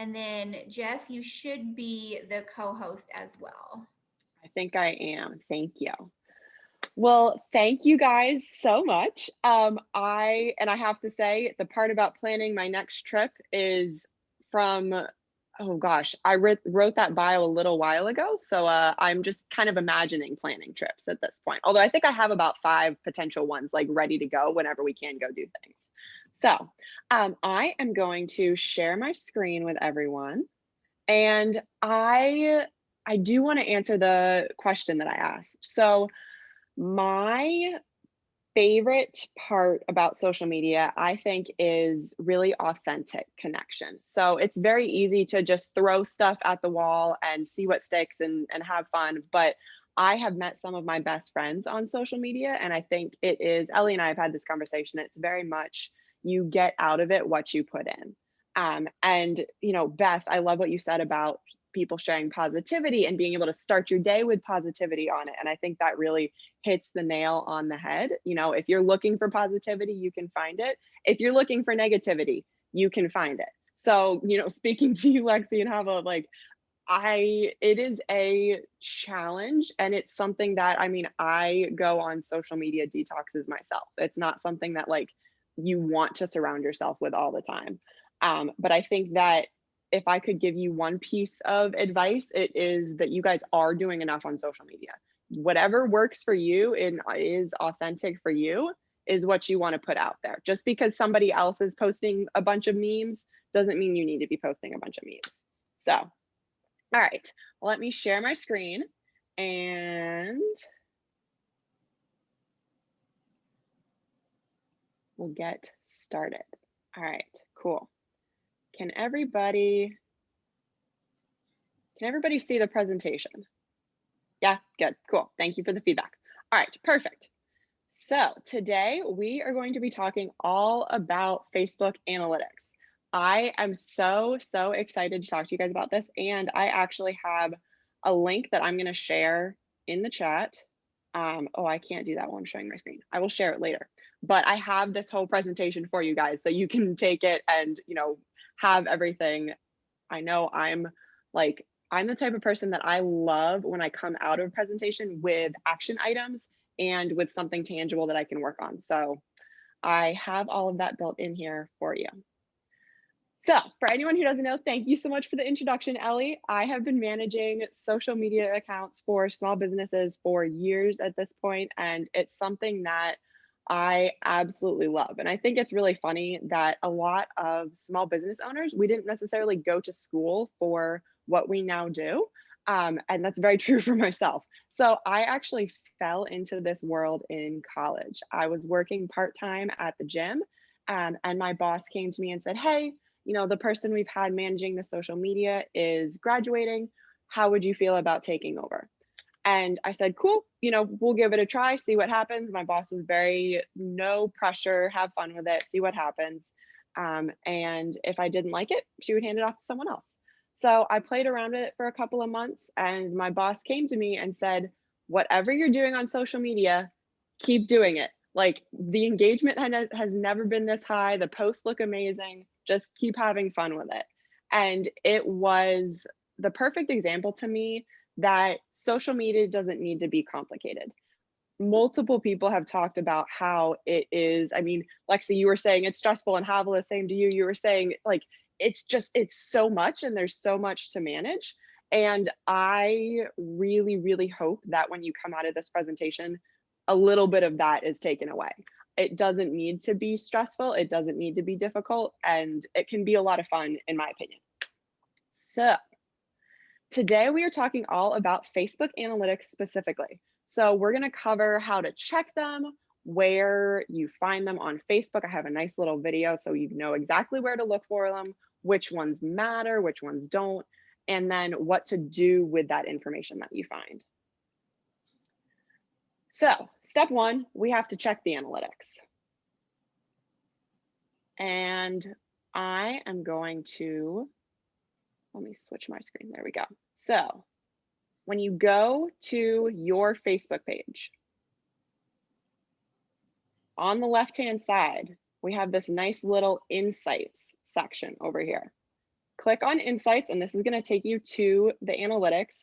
And then Jess, you should be the co-host as well. I think I am. Thank you. Well, thank you guys so much. I have to say the part about planning my next trip is from, oh gosh, wrote that bio a little while ago. So I'm just kind of imagining planning trips at this point. Although I think I have about 5 potential ones like ready to go whenever we can go do things. So I am going to share my screen with everyone. And I do want to answer the question that I asked. So my favorite part about social media, I think, is really authentic connection. So it's very easy to just throw stuff at the wall and see what sticks and have fun. But I have met some of my best friends on social media. And I think it is, Ellie and I have had this conversation. It's very much you get out of it what you put in. And, you know, Beth, I love what you said about people sharing positivity and being able to start your day with positivity on it. And I think that really hits the nail on the head. You know, if you're looking for positivity, you can find it. If you're looking for negativity, you can find it. So, you know, speaking to you, Lexi and Hava, like it is a challenge, and it's something that, I mean, I go on social media detoxes myself. It's not something that like you want to surround yourself with all the time. But I think that if I could give you one piece of advice, it is that you guys are doing enough on social media. Whatever works for you and is authentic for you is what you want to put out there. Just because somebody else is posting a bunch of memes doesn't mean you need to be posting a bunch of memes. So, all right, let me share my screen and we'll get started. All right, cool. Can everybody see the presentation? Yeah, good, cool. Thank you for the feedback. All right, perfect. So today we are going to be talking all about Facebook analytics. I am so excited to talk to you guys about this. And I actually have a link that I'm gonna share in the chat. Oh, I can't do that while I'm showing my screen. I will share it later. But I have this whole presentation for you guys so you can take it and, you know, have everything. I know I'm the type of person that I love when I come out of a presentation with action items and with something tangible that I can work on. So I have all of that built in here for you. So for anyone who doesn't know, thank you so much for the introduction, Ellie. I have been managing social media accounts for small businesses for years at this point, and it's something that I absolutely love. And I think it's really funny that a lot of small business owners, we didn't necessarily go to school for what we now do. And that's very true for myself. So I actually fell into this world in college. I was working part-time at the gym, and my boss came to me and said, hey, you know, the person we've had managing the social media is graduating. How would you feel about taking over? And I said, cool, you know, we'll give it a try, see what happens. My boss was very no pressure, have fun with it, see what happens. And if I didn't like it, she would hand it off to someone else. So I played around with it for a couple of months, and my boss came to me and said, whatever you're doing on social media, keep doing it. Like the engagement has never been this high. The posts look amazing. Just keep having fun with it. And it was the perfect example to me that social media doesn't need to be complicated. Multiple people have talked about how it is. I mean, Lexi, you were saying it's stressful, and Havala, same to you. You were saying like it's so much, and there's so much to manage. And I really hope that when you come out of this presentation, a little bit of that is taken away. It doesn't need to be stressful. It doesn't need to be difficult, and it can be a lot of fun, in my opinion. So today we are talking all about Facebook analytics specifically. So we're going to cover how to check them, where you find them on Facebook. I have a nice little video so you know exactly where to look for them, which ones matter, which ones don't, and then what to do with that information that you find. So step one, we have to check the analytics. And I am going to, let me switch my screen. There we go. So when you go to your Facebook page, on the left-hand side, we have this nice little insights section over here. click on Insights, and this is going to take you to the analytics,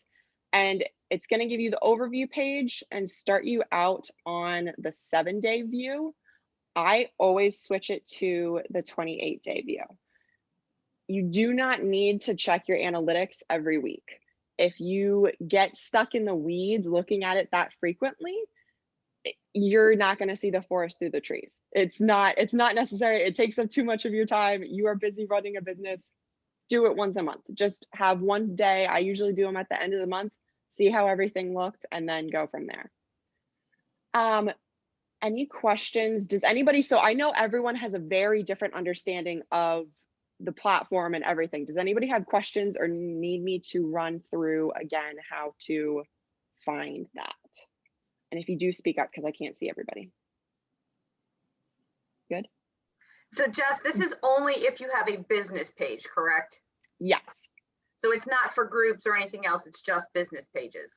and it's going to give you the overview page and start you out on the 7-day view. I always switch it to the 28-day view. You do not need to check your analytics every week. If you get stuck in the weeds looking at it that frequently, you're not going to see the forest through the trees. It's not necessary. It takes up too much of your time. You are busy running a business. Do it once a month. Just have one day. I usually do them at the end of the month, see how everything looked, and then go from there. Any questions? Does anybody, so I know everyone has a very different understanding of the platform and everything. Does anybody have questions or need me to run through again how to find that? And if you do, speak up because I can't see everybody. Good? So Jess, this is only if you have a business page, correct? Yes. So it's not for groups or anything else, it's just business pages.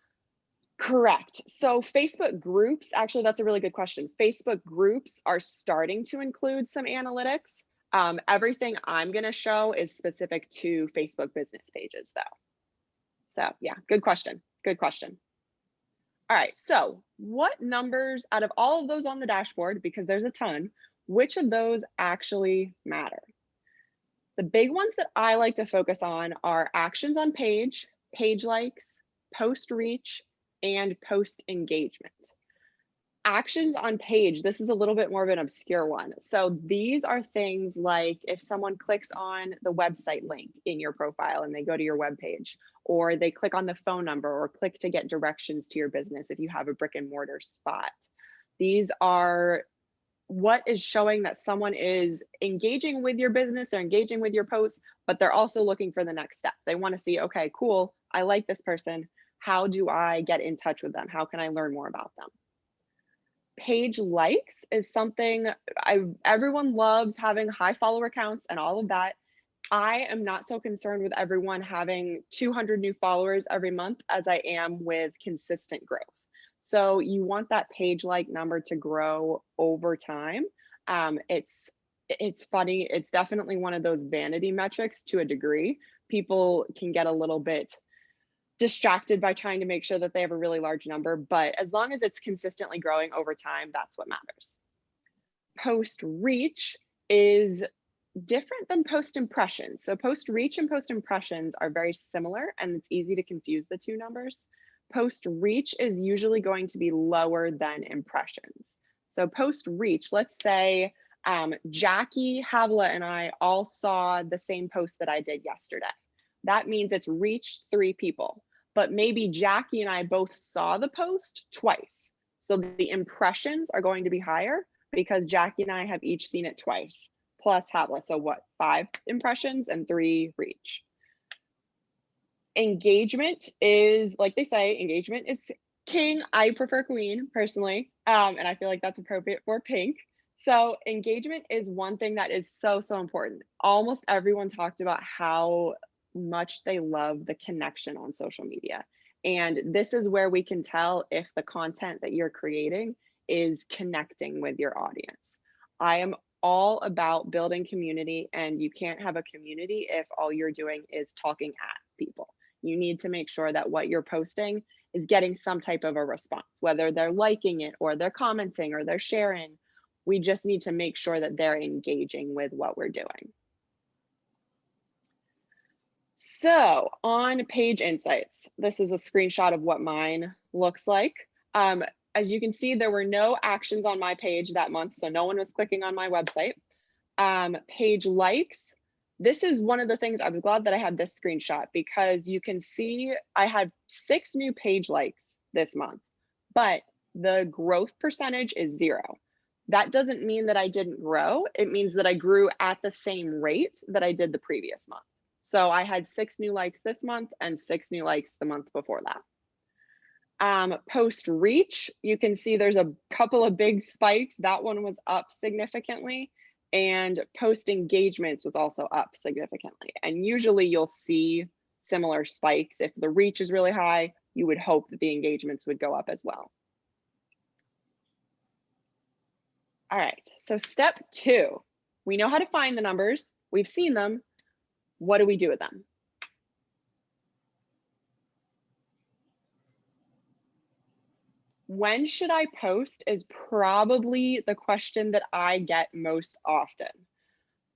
Correct. So Facebook groups, actually, that's a really good question. Facebook groups are starting to include some analytics. Everything I'm going to show is specific to Facebook business pages, though. So yeah, good question. Good question. All right, so what numbers out of all of those on the dashboard, because there's a ton, which of those actually matter? The big ones that I like to focus on are actions on page, page likes, post reach, and post engagement. Actions on page, this is a little bit more of an obscure one. So these are things like if someone clicks on the website link in your profile and they go to your web page, or they click on the phone number or click to get directions to your business if you have a brick and mortar spot. These are what is showing that someone is engaging with your business, they're engaging with your posts, but they're also looking for the next step. They want to see, okay, cool, I like this person. How do I get in touch with them? How can I learn more about them? Page likes is something everyone loves having high follower counts and all of that. I am not so concerned with everyone having 200 new followers every month as I am with consistent growth. So you want that page like number to grow over time. It's funny. It's definitely one of those vanity metrics to a degree. People can get a little bit distracted by trying to make sure that they have a really large number, but as long as it's consistently growing over time, that's what matters. Post reach is different than post impressions. So post reach and post impressions are very similar, and it's easy to confuse the two numbers. Post reach is usually going to be lower than impressions. So post reach, let's say Jackie, Havla, and I all saw the same post that I did yesterday. That means it's reached 3 people, but maybe Jackie and I both saw the post twice. So the impressions are going to be higher because Jackie and I have each seen it twice, plus Havla. So what, 5 impressions and 3 reach. Engagement is, like they say, engagement is king. I prefer queen personally, and I feel like that's appropriate for pink. So engagement is one thing that is so important. Almost everyone talked about how much they love the connection on social media. And this is where we can tell if the content that you're creating is connecting with your audience. I am all about building community, and you can't have a community if all you're doing is talking at people. You need to make sure that what you're posting is getting some type of a response, whether they're liking it or they're commenting or they're sharing. We just need to make sure that they're engaging with what we're doing. So on page insights, this is a screenshot of what mine looks like. As you can see, there were no actions on my page that month, so no one was clicking on my website. Page likes, this is one of the things I was glad that I had this screenshot, because you can see I had 6 new page likes this month, but the growth percentage is 0. That doesn't mean that I didn't grow. It means that I grew at the same rate that I did the previous month. So I had 6 new likes this month and 6 new likes the month before that. Post reach, you can see there's a couple of big spikes. That one was up significantly, and post engagements was also up significantly. And usually you'll see similar spikes. If the reach is really high, you would hope that the engagements would go up as well. All right, so step 2, we know how to find the numbers. We've seen them. What do we do with them? When should I post is probably the question that I get most often.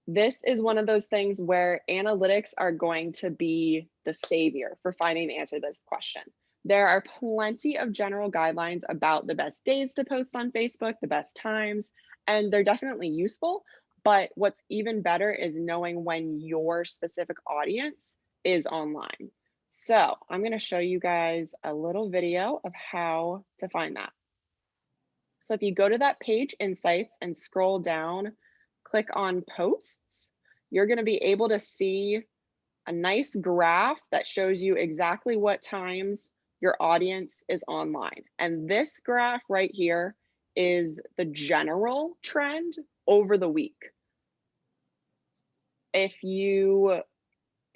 This is one of those things where analytics are going to be the savior for finding the answer to this question. There are plenty of general guidelines about the best days to post on Facebook, the best times, and they're definitely useful. But what's even better is knowing when your specific audience is online. So I'm going to show you guys a little video of how to find that. So if you go to that page insights and scroll down, click on posts, you're going to be able to see a nice graph that shows you exactly what times your audience is online. And this graph right here is the general trend over the week. If you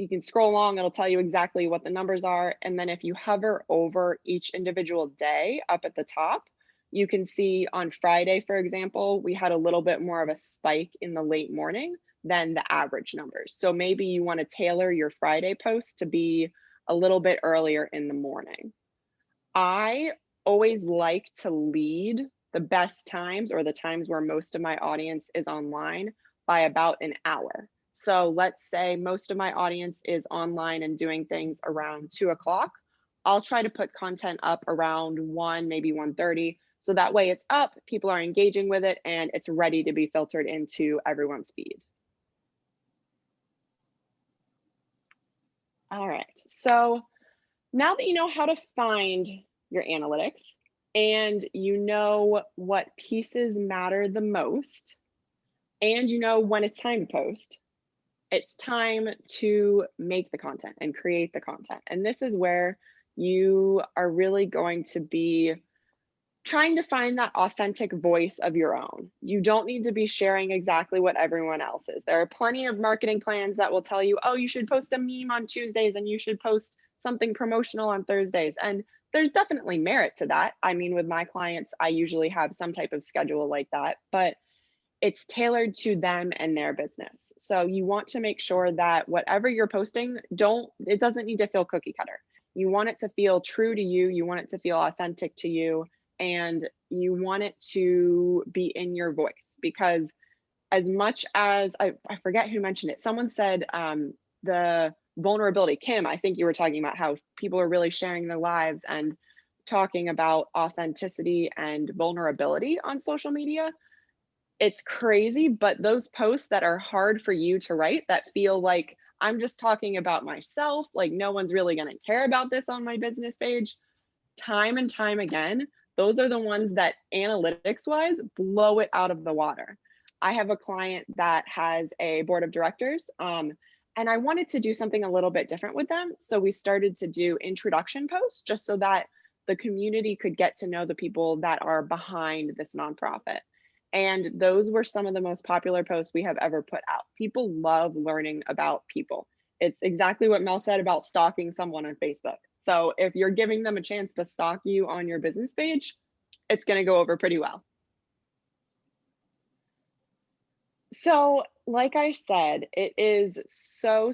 can scroll along, it'll tell you exactly what the numbers are. And then if you hover over each individual day up at the top, you can see on Friday, for example, we had a little bit more of a spike in the late morning than the average numbers. So maybe you want to tailor your Friday post to be a little bit earlier in the morning. I always like to lead the best times or the times where most of my audience is online by about an hour. So let's say most of my audience is online and doing things around 2 o'clock. I'll try to put content up around 1, maybe 1:30. So that way it's up, people are engaging with it, and it's ready to be filtered into everyone's feed. All right, so now that you know how to find your analytics and you know what pieces matter the most, and you know when it's time to post, it's time to make the content and create the content. And this is where you are really going to be trying to find that authentic voice of your own. You don't need to be sharing exactly what everyone else is. There are plenty of marketing plans that will tell you, oh, you should post a meme on Tuesdays and you should post something promotional on Thursdays. And there's definitely merit to that. I mean, with my clients, I usually have some type of schedule like that, but it's tailored to them and their business. So you want to make sure that whatever you're posting, it doesn't need to feel cookie cutter. You want it to feel true to you. You want it to feel authentic to you. And you want it to be in your voice, because as much as I forget who mentioned it, someone said the vulnerability. Kim, I think you were talking about how people are really sharing their lives and talking about authenticity and vulnerability on social media. It's crazy, but those posts that are hard for you to write, that feel like I'm just talking about myself, like no one's really going to care about this on my business page, time and time again, those are the ones that analytics wise blow it out of the water. I have a client that has a board of directors, and I wanted to do something a little bit different with them. So we started to do introduction posts just so that the community could get to know the people that are behind this nonprofit. And those were some of the most popular posts we have ever put out. People love learning about people. It's exactly what Mel said about stalking someone on Facebook. So if you're giving them a chance to stalk you on your business page, it's going to go over pretty well. So like I said, it is so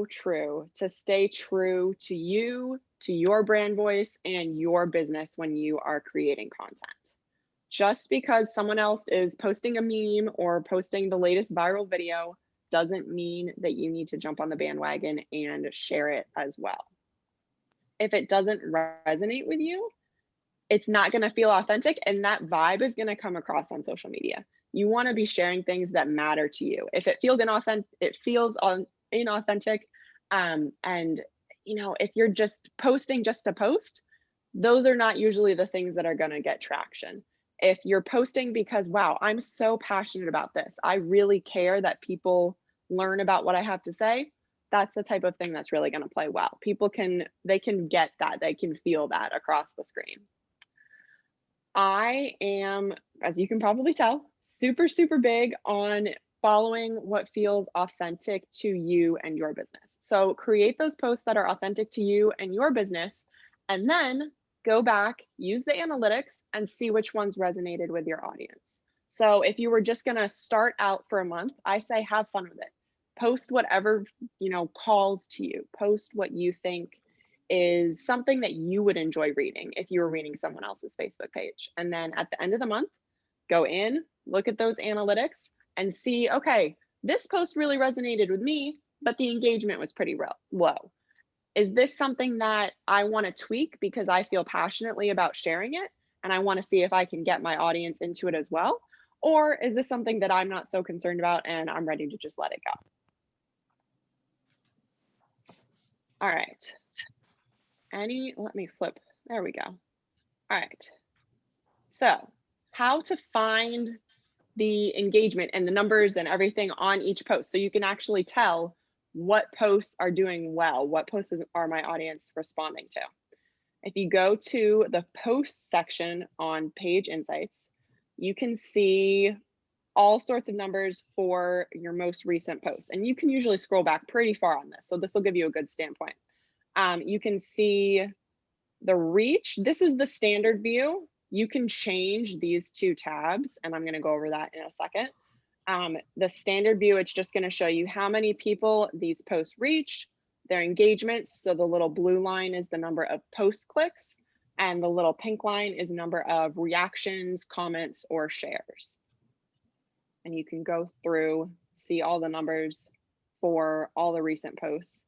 true to stay true to you, to your brand voice and your business when you are creating content. Just because someone else is posting a meme or posting the latest viral video doesn't mean that you need to jump on the bandwagon and share it as well. If it doesn't resonate with you, it's not going to feel authentic, and that vibe is going to come across on social media. You want to be sharing things that matter to you. If it feels inauthentic, and if you're just posting just to post, those are not usually the things that are going to get traction. If you're posting because, wow, I'm so passionate about this, I really care that people learn about what I have to say, that's the type of thing that's really going to play well. They can get that, they can feel that across the screen. I am, as you can probably tell, super big on following what feels authentic to you and your business. So create those posts that are authentic to you and your business, and then go back, use the analytics, and see which ones resonated with your audience. So if you were just going to start out for a month, I say have fun with it. Post whatever, calls to you. Post what you think is something that you would enjoy reading if you were reading someone else's Facebook page. And then at the end of the month, go in, look at those analytics and see, okay, this post really resonated with me, but the engagement was pretty low. Is this something that I want to tweak because I feel passionately about sharing it and I want to see if I can get my audience into it as well? Or is this something that I'm not so concerned about and I'm ready to just let it go? All right. Let me flip. There we go. All right. So how to find the engagement and the numbers and everything on each post. So you can actually tell what posts are doing well, what posts are my audience responding to. If you go to the post section on Page Insights, you can see all sorts of numbers for your most recent posts. And you can usually scroll back pretty far on this. So this will give you a good standpoint. You can see the reach. This is the standard view. You can change these two tabs, and I'm going to go over that in a second. The standard view, it's just going to show you how many people these posts reach, their engagements. So the little blue line is the number of post clicks, and the little pink line is number of reactions, comments, or shares. And you can go through, see all the numbers for all the recent posts.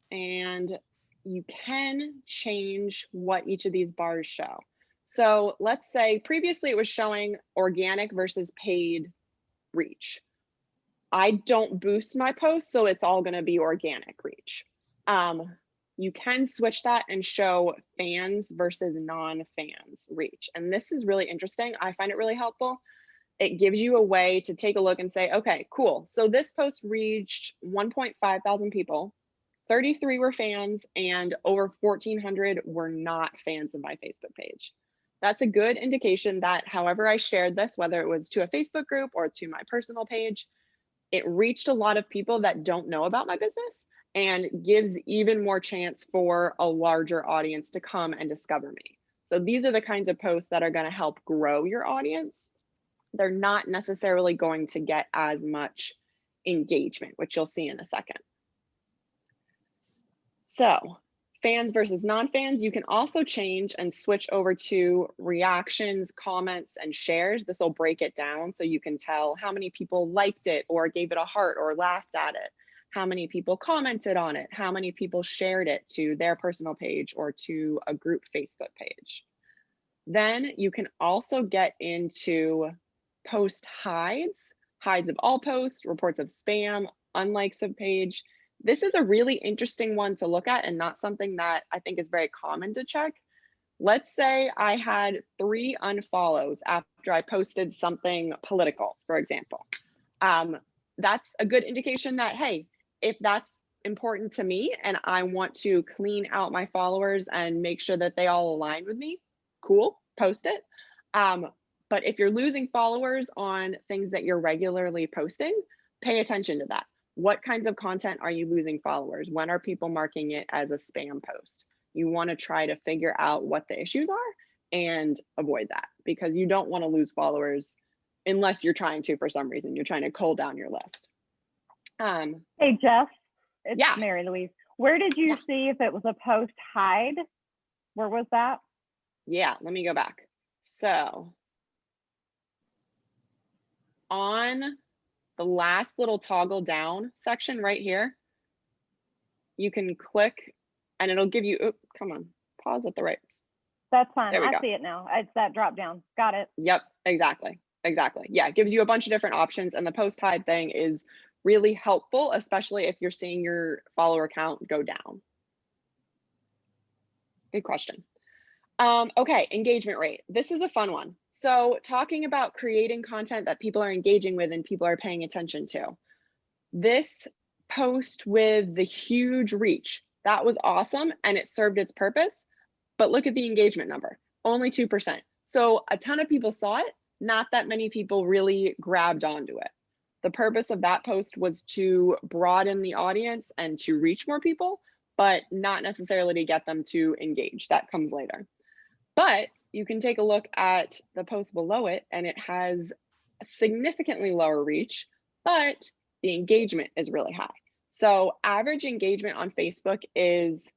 And you can change what each of these bars show. So let's say previously it was showing organic versus paid reach. I don't boost my posts, so it's all going to be organic reach. You can switch that and show fans versus non-fans reach. And this is really interesting. I find it really helpful. It gives you a way to take a look and say, okay, cool. So this post reached 1.5 thousand people. 33 were fans and over 1,400 were not fans of my Facebook page. That's a good indication that however I shared this, whether it was to a Facebook group or to my personal page, it reached a lot of people that don't know about my business and gives even more chance for a larger audience to come and discover me. So these are the kinds of posts that are going to help grow your audience. They're not necessarily going to get as much engagement, which you'll see in a second. So fans versus non-fans, you can also change and switch over to reactions, comments, and shares. This will break it down so you can tell how many people liked it or gave it a heart or laughed at it, how many people commented on it, how many people shared it to their personal page or to a group Facebook page. Then you can also get into post hides of all posts, reports of spam, unlikes of page. This is a really interesting one to look at and not something that I think is very common to check. Let's say I had 3 unfollows after I posted something political, for example. That's a good indication that, hey, if that's important to me and I want to clean out my followers and make sure that they all align with me, cool, post it. But if you're losing followers on things that you're regularly posting, pay attention to that. What kinds of content are you losing followers? When are people marking it as a spam post? You want to try to figure out what the issues are and avoid that because you don't want to lose followers unless you're trying to, for some reason, you're trying to cull down your list. Hey, Jess, it's yeah. Mary Louise. Where did you see if it was a post hide? Where was that? Yeah, let me go back. So on the last little toggle down section right here, you can click and it'll give you, come on, pause at the right. That's fine. There we I go. see it now. It's that drop down. Got it. Yep, exactly. Yeah, it gives you a bunch of different options and the post hide thing is really helpful, especially if you're seeing your follower count go down. Good question. Okay, engagement rate. This is a fun one. So talking about creating content that people are engaging with and people are paying attention to. This post with the huge reach, that was awesome and it served its purpose, but look at the engagement number, only 2%. So a ton of people saw it, not that many people really grabbed onto it. The purpose of that post was to broaden the audience and to reach more people, but not necessarily to get them to engage. That comes later. But you can take a look at the post below it and it has a significantly lower reach, but the engagement is really high. So average engagement on Facebook is,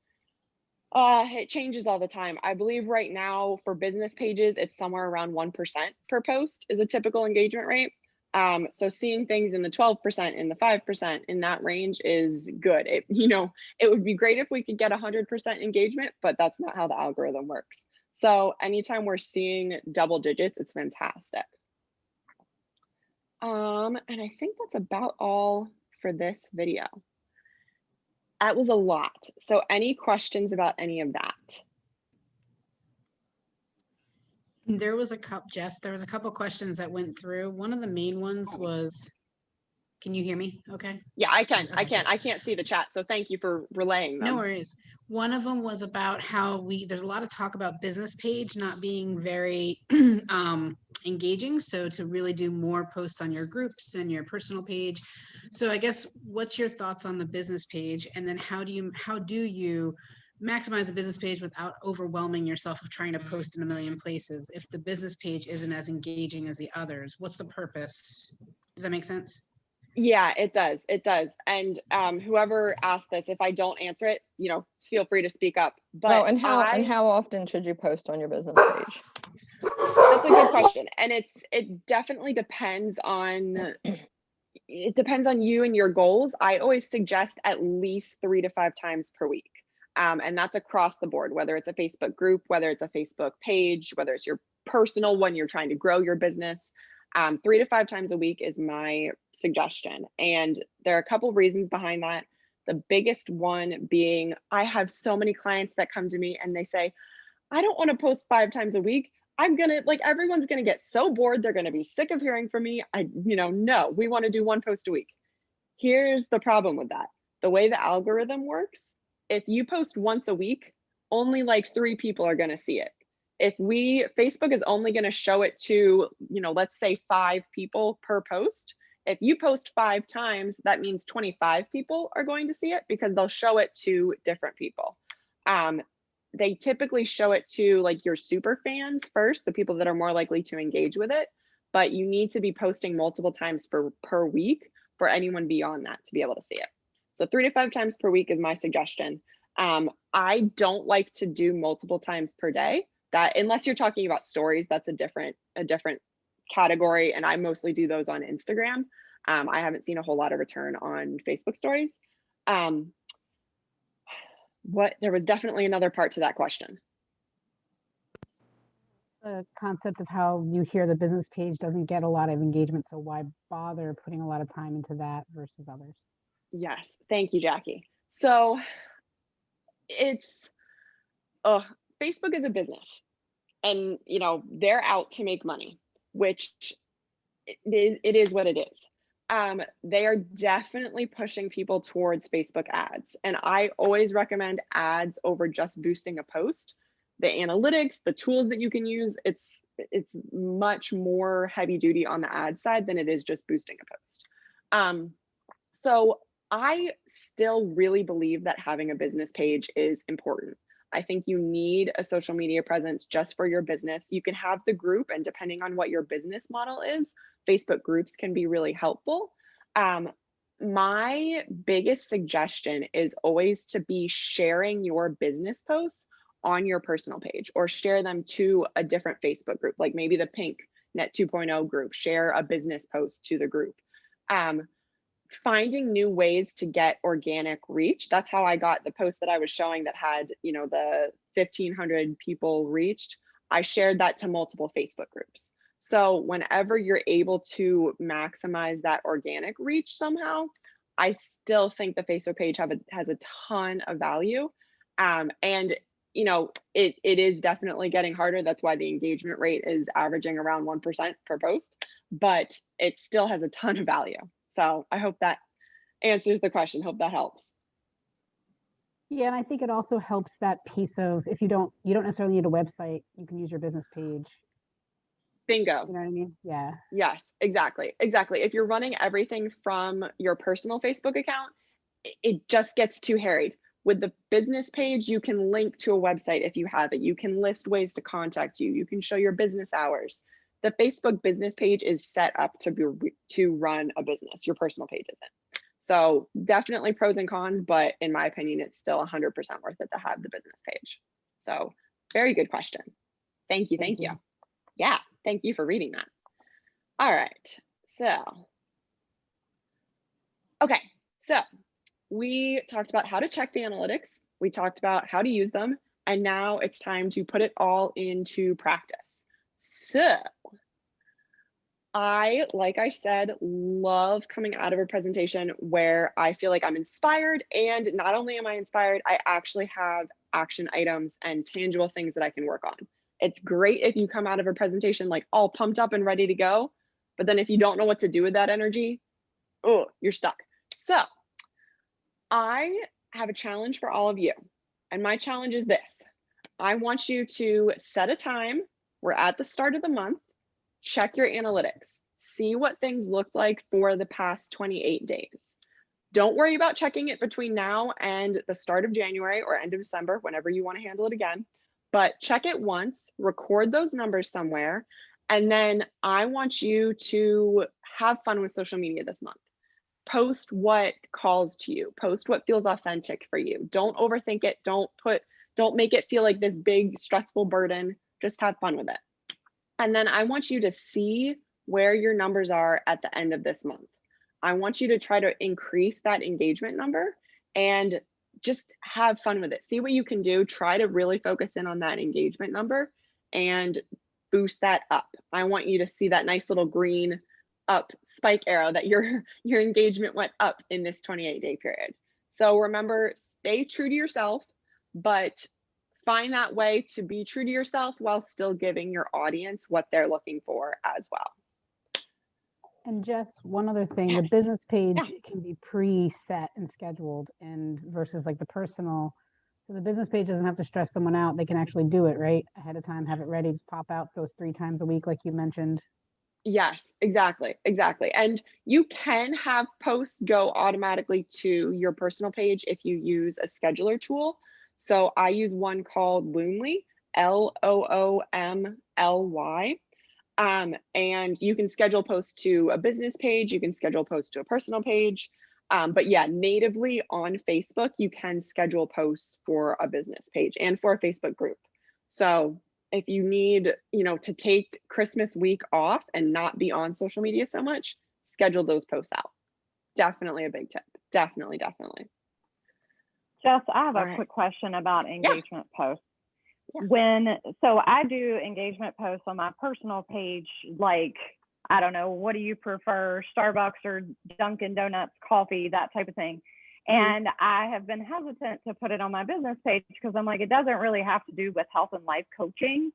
it changes all the time. I believe right now for business pages, it's somewhere around 1% per post is a typical engagement rate. So seeing things in the 12%, in the 5%, in that range is good. It would be great if we could get 100% engagement, but that's not how the algorithm works. So anytime we're seeing double digits, it's fantastic. And I think that's about all for this video. That was a lot. So any questions about any of that? There was a couple, Jess, there was a couple questions that went through. One of the main ones was, can you hear me? Okay. Yeah, I can. I Okay. can. I can't see the chat. So thank you for relaying them. No worries. One of them was about how there's a lot of talk about business page not being very engaging. So to really do more posts on your groups and your personal page. So I guess what's your thoughts on the business page? And then how do you maximize a business page without overwhelming yourself of trying to post in a million places? If the business page isn't as engaging as the others, what's the purpose? Does that make sense? Yeah, it does. It does. And whoever asked this, if I don't answer it, feel free to speak up. But and how often should you post on your business page? That's a good question. And it definitely depends on you and your goals. I always suggest at least 3 to 5 times per week. And that's across the board, whether it's a Facebook group, whether it's a Facebook page, whether it's your personal one, you're trying to grow your business. 3 to 5 times a week is my suggestion. And there are a couple reasons behind that. The biggest one being, I have so many clients that come to me and they say, I don't want to post 5 times a week. Everyone's going to get so bored. They're going to be sick of hearing from me. No, we want to do 1 post a week. Here's the problem with that. The way the algorithm works, if you post once a week, only 3 people are going to see it. Facebook is only going to show it to, let's say 5 people per post. If you post 5 times, that means 25 people are going to see it because they'll show it to different people. They typically show it to your super fans first, the people that are more likely to engage with it, but you need to be posting multiple times per week for anyone beyond that to be able to see it. So 3 to 5 times per week is my suggestion. I don't like to do multiple times per day. That unless you're talking about stories, that's a different category, and I mostly do those on Instagram. I haven't seen a whole lot of return on Facebook stories. There was definitely another part to that question. The concept of how you hear the business page doesn't get a lot of engagement, so why bother putting a lot of time into that versus others? Yes, thank you, Jackie. So Facebook is a business, and they're out to make money, which it is what it is. They are definitely pushing people towards Facebook ads, and I always recommend ads over just boosting a post. The analytics, the tools that you can use, it's much more heavy duty on the ad side than it is just boosting a post. So I still really believe that having a business page is important. I think you need a social media presence just for your business. You can have the group, and depending on what your business model is, Facebook groups can be really helpful. My biggest suggestion is always to be sharing your business posts on your personal page, or share them to a different Facebook group, like maybe the Pink Net 2.0 group, share a business post to the group. Finding new ways to get organic reach. That's how I got the post that I was showing that had, the 1,500 people reached. I shared that to multiple Facebook groups. So whenever you're able to maximize that organic reach somehow, I still think the Facebook page has a ton of value. And it is definitely getting harder. That's why the engagement rate is averaging around 1% per post, but it still has a ton of value. So I hope that answers the question. Hope that helps. Yeah, and I think it also helps that piece of, if you don't necessarily need a website, you can use your business page. Bingo. You know what I mean? Yeah. Yes, exactly. If you're running everything from your personal Facebook account, it just gets too harried. With the business page, you can link to a website if you have it. You can list ways to contact you. You can show your business hours. the Facebook business page is set up to run a business. Your personal page isn't. So definitely pros and cons, but in my opinion, it's still 100% worth it to have the business page. So very good question. Thank you. Thank you. Yeah, thank you for reading that. All right, okay, so we talked about how to check the analytics. We talked about how to use them, and now it's time to put it all into practice. So like I said, love coming out of a presentation where I feel like I'm inspired, and not only am I inspired, I actually have action items and tangible things that I can work on. It's great if you come out of a presentation like all pumped up and ready to go, but then if you don't know what to do with that energy, oh, you're stuck. So I have a challenge for all of you, and my challenge is this. I want you to set a time. We're at the start of the month. Check your analytics. See what things looked like for the past 28 days. Don't worry about checking it between now and the start of January or end of December, whenever you want to handle it again. But check it once, record those numbers somewhere, and then I want you to have fun with social media this month. Post what calls to you. Post what feels authentic for you. Don't overthink it. Don't make it feel like this big stressful burden. Just have fun with it. And then I want you to see where your numbers are at the end of this month. I want you to try to increase that engagement number and just have fun with it. See what you can do. Try to really focus in on that engagement number and boost that up. I want you to see that nice little green up spike arrow that your engagement went up in this 28-day period. So remember, stay true to yourself, but find that way to be true to yourself while still giving your audience what they're looking for as well. And Jess, one other thing, Yes. the business page Yeah. can be pre-set and scheduled, and versus like the personal. So the business page doesn't have to stress someone out. They can actually do it right ahead of time, have it ready, just pop out those 3 times a week, like you mentioned. Yes, exactly. And you can have posts go automatically to your personal page if you use a scheduler tool. So I use one called Loomly, Loomly. And you can schedule posts to a business page, you can schedule posts to a personal page. But yeah, natively on Facebook, you can schedule posts for a business page and for a Facebook group. So if you need, to take Christmas week off and not be on social media so much, schedule those posts out. Definitely a big tip. Definitely. Jess, I have All a right. quick question about engagement posts. Yeah. So I do engagement posts on my personal page, like, I don't know, what do you prefer, Starbucks or Dunkin' Donuts, coffee, that type of thing. And I have been hesitant to put it on my business page because I'm like, it doesn't really have to do with health and life coaching,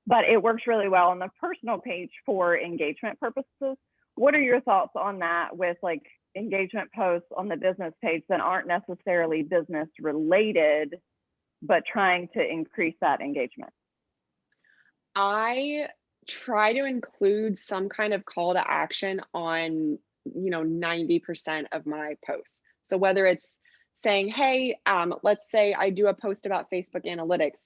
but it works really well on the personal page for engagement purposes. What are your thoughts on that with like engagement posts on the business page that aren't necessarily business related, but trying to increase that engagement? I try to include some kind of call to action on 90% of my posts. So whether it's saying, hey, let's say I do a post about Facebook analytics,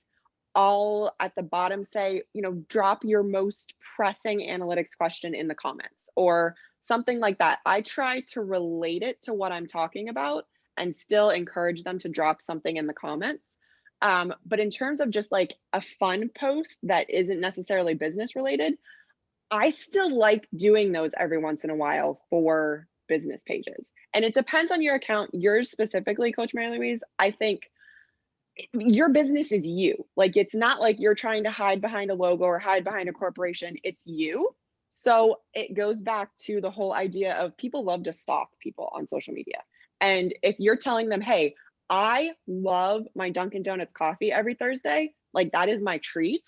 I'll at the bottom say, drop your most pressing analytics question in the comments or something like that. I try to relate it to what I'm talking about and still encourage them to drop something in the comments. But in terms of just like a fun post that isn't necessarily business related, I still like doing those every once in a while for business pages. And it depends on your account. Yours specifically, Coach Mary Louise, I think your business is you. Like, it's not like you're trying to hide behind a logo or hide behind a corporation. It's you. So it goes back to the whole idea of people love to stalk people on social media. And if you're telling them, hey, I love my Dunkin' Donuts coffee every Thursday, like that is my treat,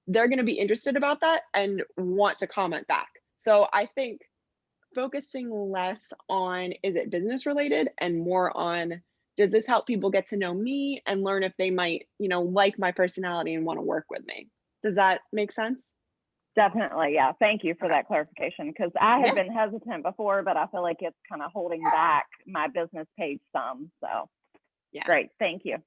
they're going to be interested about that and want to comment back. So I think focusing less on, is it business related, and more on, does this help people get to know me and learn if they might, like my personality and want to work with me? Does that make sense? Definitely. Yeah. Thank you for that clarification, because I had Yeah. been hesitant before, but I feel like it's kind of holding back my business page some. So Yeah. great. Thank you.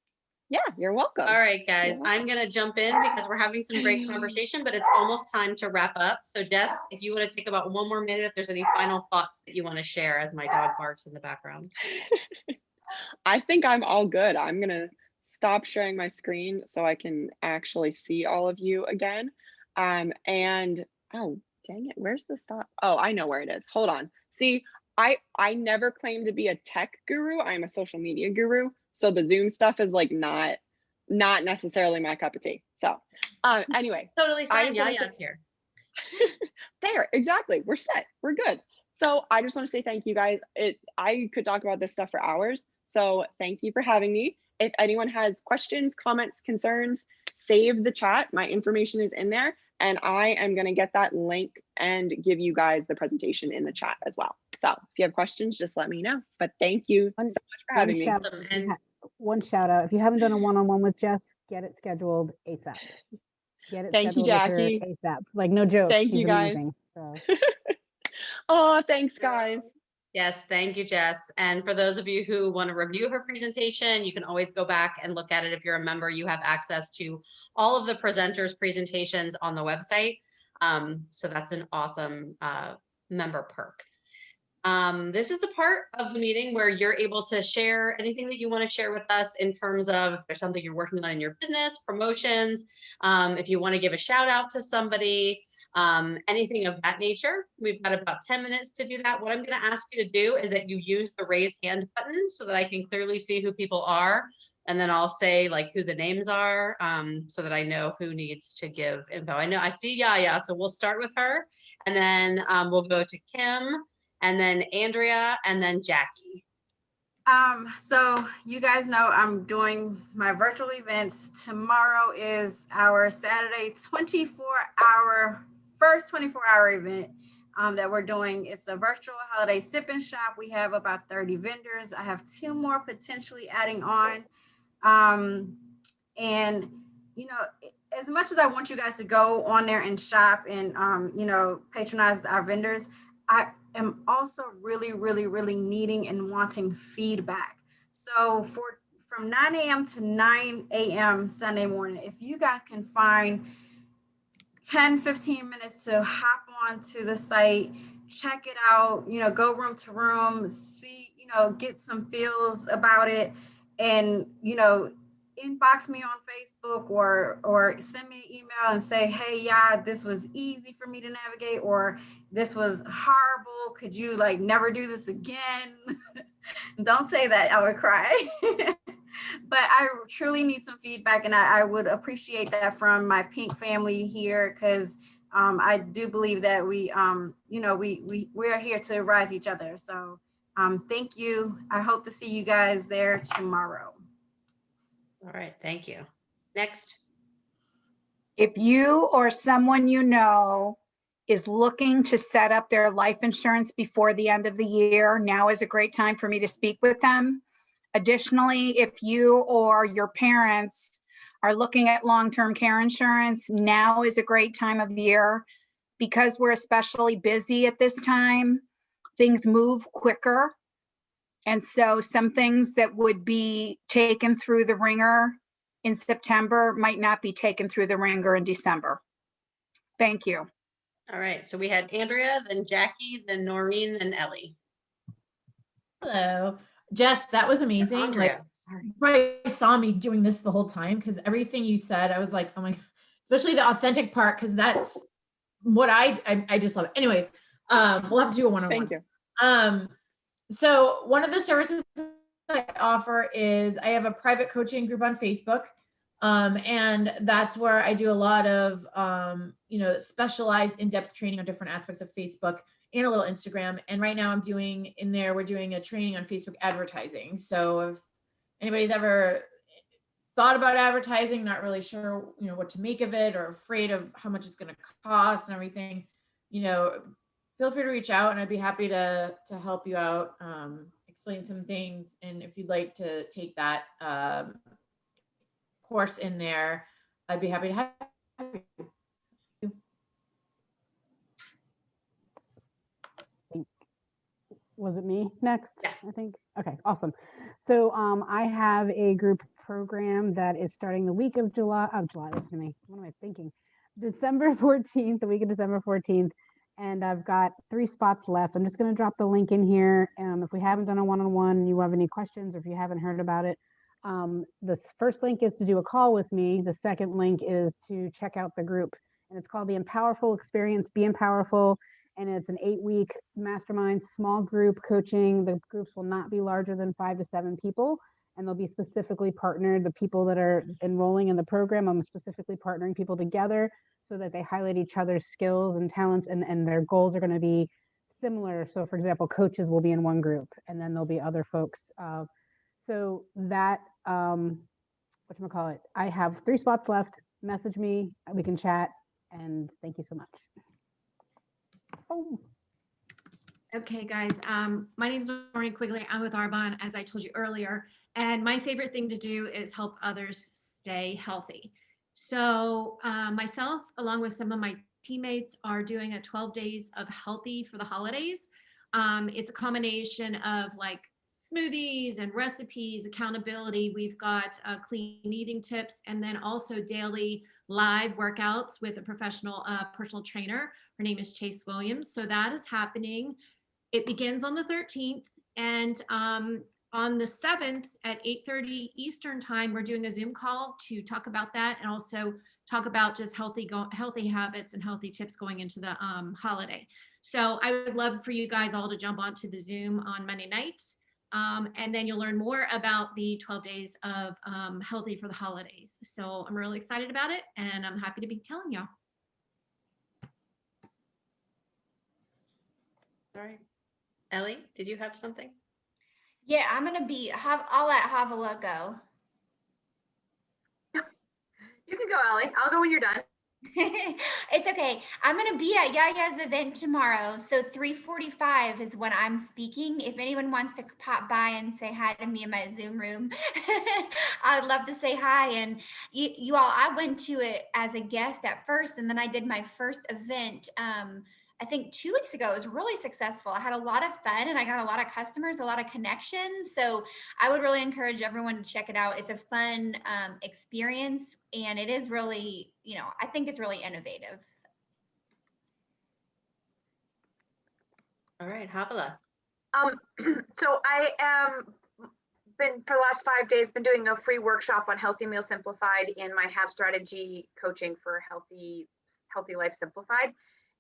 Yeah, you're welcome. All right, guys, welcome. I'm gonna jump in because we're having some great conversation, but it's almost time to wrap up. So Jess, if you want to take about one more minute, if there's any final thoughts that you want to share as my dog barks in the background. I think I'm all good. I'm gonna stop sharing my screen so I can actually see all of you again. And oh, dang it, where's the stop? Oh, I know where it is. Hold on. See, I never claimed to be a tech guru. I'm a social media guru. So the Zoom stuff is like not necessarily my cup of tea. So anyway, Totally fine. just wanna Yaya's here. there, exactly. We're set. We're good. So I just want to say thank you guys. I could talk about this stuff for hours. So thank you for having me. If anyone has questions, comments, concerns, save the chat. My information is in there, and I am going to get that link and give you guys the presentation in the chat as well. So if you have questions, just let me know. But thank you so much for having me. One shout out. If you haven't done a one-on-one with Jess, get it scheduled ASAP. Get it Thank you, scheduled with her Jackie. ASAP. Like, no joke. Thank She's you, guys. amazing. So. Oh, thanks, guys. Yes, thank you, Jess. And for those of you who want to review her presentation, you can always go back and look at it. If you're a member, you have access to all of the presenters' presentations on the website. So that's an awesome member perk. This is the part of the meeting where you're able to share anything that you want to share with us in terms of if there's something you're working on in your business, promotions, if you want to give a shout out to somebody, anything of that nature. We've got about 10 minutes to do that. What I'm going to ask you to do is that you use the raise hand button so that I can clearly see who people are. And then I'll say like who the names are so that I know who needs to give info. I know I see Yaya, so we'll start with her and then we'll go to Kim and then Andrea and then Jackie. So you guys know I'm doing my virtual events. Tomorrow is our Saturday 24-hour event that we're doing. It's a virtual holiday sip and shop. We have about 30 vendors. I have 2 more potentially adding on. And you know, as much as I want you guys to go on there and shop and you know, patronize our vendors, I am also really needing and wanting feedback. So from 9 a.m. to 9 a.m. Sunday morning, if you guys can find 10-15 minutes to hop onto the site, check it out, you know, go room to room, see, you know, get some feels about it, and you know, inbox me on Facebook or send me an email and say, hey, yeah, this was easy for me to navigate, or this was horrible. Could you like never do this again? Don't say that, I would cry. But I truly need some feedback, and I would appreciate that from my pink family here, because I do believe that we, you know, we're here to rise each other. So thank you. I hope to see you guys there tomorrow. All right, thank you. Next. If you or someone you know is looking to set up their life insurance before the end of the year, now is a great time for me to speak with them. Additionally, if you or your parents are looking at long-term care insurance, now is a great time of year. Because we're especially busy at this time, things move quicker. And so some things that would be taken through the ringer in September might not be taken through the ringer in December. Thank you. All right, so we had Andrea, then Jackie, then Noreen, then Ellie. Hello, Jess, that was amazing. Andrea, like, sorry. you probably saw me doing this the whole time because everything you said, I was like, oh my God, especially the authentic part, because that's what I just love it. Anyways, we'll have to do a one-on-one. Thank you. So one of the services I offer is I have a private coaching group on Facebook. And that's where I do a lot of, you know, specialized in-depth training on different aspects of Facebook and a little Instagram. And right now I'm doing we're doing a training on Facebook advertising. So if anybody's ever thought about advertising, not really sure, you know, what to make of it or afraid of how much it's going to cost and everything, you know, feel free to reach out and I'd be happy to help you out, explain some things. And if you'd like to take that course in there, I'd be happy to have you. Was it me next? Yeah. I think. Okay, awesome. So I have a group program that is starting the week of listen to me, what am I thinking? December 14th, the week of December 14th. And I've got 3 spots left. I'm just going to drop the link in here. If we haven't done a one-on-one, you have any questions, or if you haven't heard about it, the first link is to do a call with me. The second link is to check out the group. And it's called the Empowerful Experience, Be Empowerful. And it's an 8-week mastermind, small group coaching. The groups will not be larger than 5 to 7 people. And they'll be specifically partnered. The people that are enrolling in the program, I'm specifically partnering people together so that they highlight each other's skills and talents, and their goals are going to be similar. So for example, coaches will be in one group, and then there'll be other folks. So that, whatchamacallit, I have 3 spots left. Message me, we can chat, and thank you so much. Oh. Okay, guys, my name is Maureen Quigley. I'm with Arbonne, as I told you earlier, and my favorite thing to do is help others stay healthy. So myself, along with some of my teammates, are doing a 12 days of healthy for the holidays. It's a combination of like smoothies and recipes, accountability. We've got clean eating tips, and then also daily live workouts with a professional personal trainer. Her name is Chase Williams. So that is happening. It begins on the 13th, and on the 7th at 8:30 Eastern time, we're doing a Zoom call to talk about that, and also talk about just healthy habits and healthy tips going into the holiday. So I would love for you guys all to jump onto the Zoom on Monday night, and then you'll learn more about the 12 days of healthy for the holidays. So I'm really excited about it, and I'm happy to be telling y'all. All right. Ellie, did you have something? Yeah, I'm gonna be. I'll let Havala go. You can go, Ellie. I'll go when you're done. It's okay. I'm gonna be at Yaya's event tomorrow, so 3:45 is when I'm speaking. If anyone wants to pop by and say hi to me in my Zoom room, I'd love to say hi. And you all, I went to it as a guest at first, and then I did my first event. I think 2 weeks ago. It was really successful. I had a lot of fun, and I got a lot of customers, a lot of connections. So I would really encourage everyone to check it out. It's a fun experience, and it is really, I think it's really innovative. All right, Havala. So I am been for the last 5 days been doing a free workshop on Healthy Meal Simplified in my Have Strategy coaching for Healthy Life Simplified.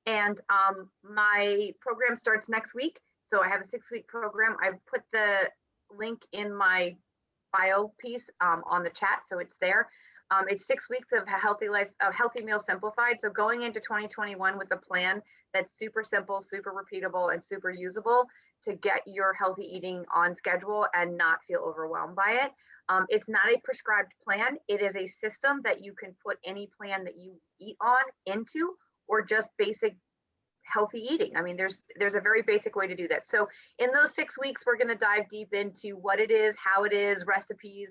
And my program starts next week. So I have a 6-week program. I've put the link in my bio piece on the chat, so it's there. It's 6 weeks of Healthy Meal Simplified. So going into 2021 with a plan that's super simple, super repeatable, and super usable to get your healthy eating on schedule and not feel overwhelmed by it. It's not a prescribed plan. It is a system that you can put any plan that you eat on into, or just basic healthy eating. I mean, there's a very basic way to do that. So in those 6 weeks, we're going to dive deep into what it is, how it is, recipes,